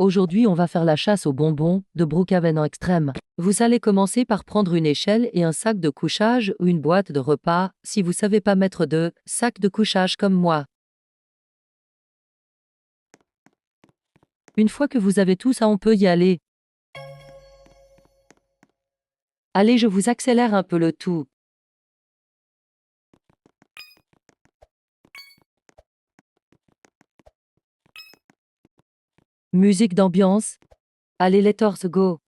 Aujourd'hui, on va faire la chasse aux bonbons de Brookhaven en extrême. Vous allez commencer par prendre une échelle et un sac de couchage ou une boîte de repas, si vous savez pas mettre de sac de couchage comme moi. Une fois que vous avez tout ça, on peut y aller. Allez, je vous accélère un peu le tout. Musique d'ambiance. Allez, let's go.